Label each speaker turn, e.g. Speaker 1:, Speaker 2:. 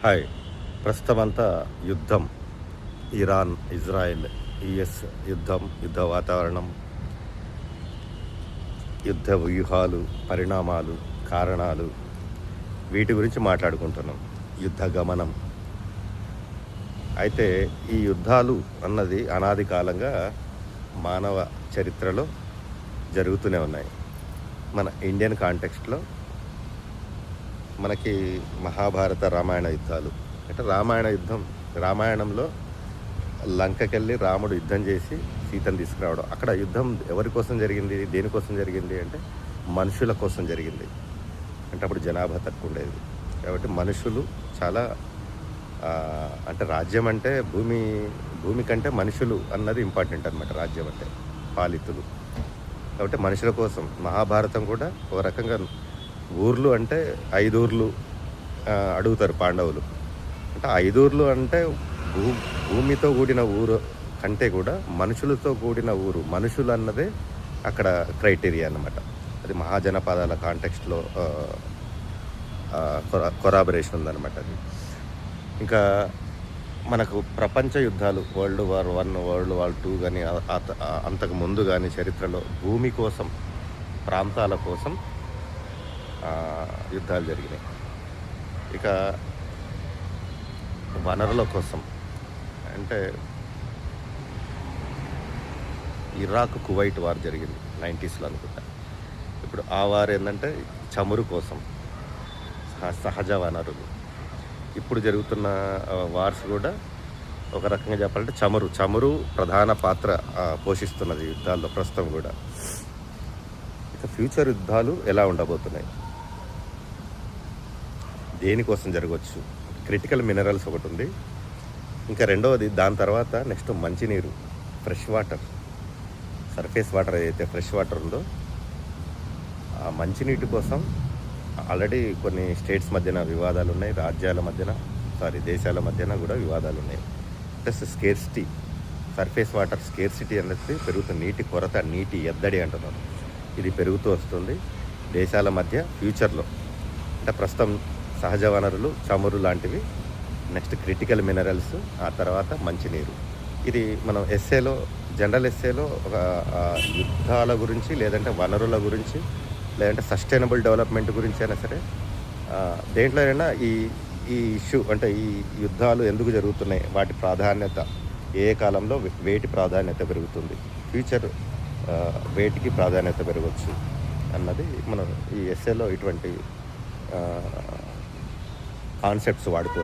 Speaker 1: Hi. ప్రస్తుతమంతా యుద్ధం. Iran, Israel, US యుద్ధ వాతావరణం, యుద్ధ వ్యూహాలు, పరిణామాలు, కారణాలు, వీటి గురించి మాట్లాడుకుంటున్నాం. యుద్ధ గమనం. అయితే ఈ యుద్ధాలు అన్నది అనాది కాలంగా మానవ చరిత్రలో జరుగుతూనే ఉన్నాయి. మన ఇండియన్ కాంటెక్స్ట్లో మనకి మహాభారత, రామాయణ యుద్ధాలు అంటే రామాయణంలో లంకకెళ్ళి రాముడు యుద్ధం చేసి సీతను తీసుకురావడం. అక్కడ యుద్ధం ఎవరి కోసం జరిగింది, దేనికోసం జరిగింది అంటే మనుషుల కోసం జరిగింది. అంటే అప్పుడు జనాభా తక్కువ ఉండేది కాబట్టి మనుషులు చాలా అంటే రాజ్యం అంటే భూమి కంటే మనుషులు అన్నది ఇంపార్టెంట్ అనమాట. రాజ్యం అంటే పాలితులు కాబట్టి మనుషుల కోసం. మహాభారతం కూడా ఒక రకంగా ఊర్లు అంటే 5 ఊర్లు అడుగుతారు పాండవులు. అంటే 5 ఊర్లు అంటే భూమితో కూడిన ఊరు కంటే కూడా మనుషులతో కూడిన ఊరు. మనుషులు అన్నదే అక్కడ క్రైటీరియా అన్నమాట. అది మహాజనపదాల కాంటెక్స్ట్లో కొరాబరేషన్ ఉందన్నమాట. అది ఇంకా మనకు ప్రపంచ యుద్ధాలు వరల్డ్ వార్ 1, వరల్డ్ వార్ 2 కానీ అంతకు ముందు కానీ చరిత్రలో భూమి కోసం, ప్రాంతాల కోసం యుద్ధాలు జరిగినాయి. ఇక వనరుల కోసం అంటే ఇరాక్, కువైట్ వార్ జరిగింది 90స్లో అనుకుంటా. ఇప్పుడు ఆ వార్ ఏంటంటే చమురు కోసం, సహజ వనరులు. ఇప్పుడు జరుగుతున్న వార్స్ కూడా ఒక రకంగా చెప్పాలంటే చమురు ప్రధాన పాత్ర పోషిస్తున్నది యుద్ధాల్లో ప్రస్తుతం కూడా. ఇక ఫ్యూచర్ యుద్ధాలు ఎలా ఉండబోతున్నాయి, దేనికోసం జరగవచ్చు. క్రిటికల్ మినరల్స్ ఒకటి ఉంది. ఇంకా రెండవది దాని తర్వాత నెక్స్ట్ మంచినీరు, ఫ్రెష్ వాటర్, సర్ఫేస్ వాటర్ ఏదైతే ఫ్రెష్ వాటర్ ఉందో ఆ మంచినీటి కోసం ఆల్రెడీ కొన్ని స్టేట్స్ మధ్యన వివాదాలు ఉన్నాయి, దేశాల మధ్యన కూడా వివాదాలు ఉన్నాయి. Plus scarcity, surface water scarcity అనేది పెరుగుతుంది. నీటి కొరత, నీటి ఎద్దడి అంటున్నారు. ఇది పెరుగుతూ వస్తుంది దేశాల మధ్య ఫ్యూచర్లో. అంటే ప్రస్తుతం సహజ వనరులు, చమురు లాంటివి, నెక్స్ట్ క్రిటికల్ మినరల్స్, ఆ తర్వాత మంచినీరు. ఇది మనం జనరల్ ఎస్సేలో ఒక యుద్ధాల గురించి, లేదంటే వనరుల గురించి, లేదంటే సస్టైనబుల్ డెవలప్మెంట్ గురించి అయినా సరే దేంట్లోనైనా ఈ ఇష్యూ అంటే ఈ యుద్ధాలు ఎందుకు జరుగుతున్నాయి, వాటి ప్రాధాన్యత, ఏ కాలంలో వేటి ప్రాధాన్యత పెరుగుతుంది, ఫ్యూచర్ వేటికి ప్రాధాన్యత పెరగవచ్చు అన్నది మనం ఈ ఎస్సేలో ఇటువంటి కాన్సెప్ట్స్ వాడుకో.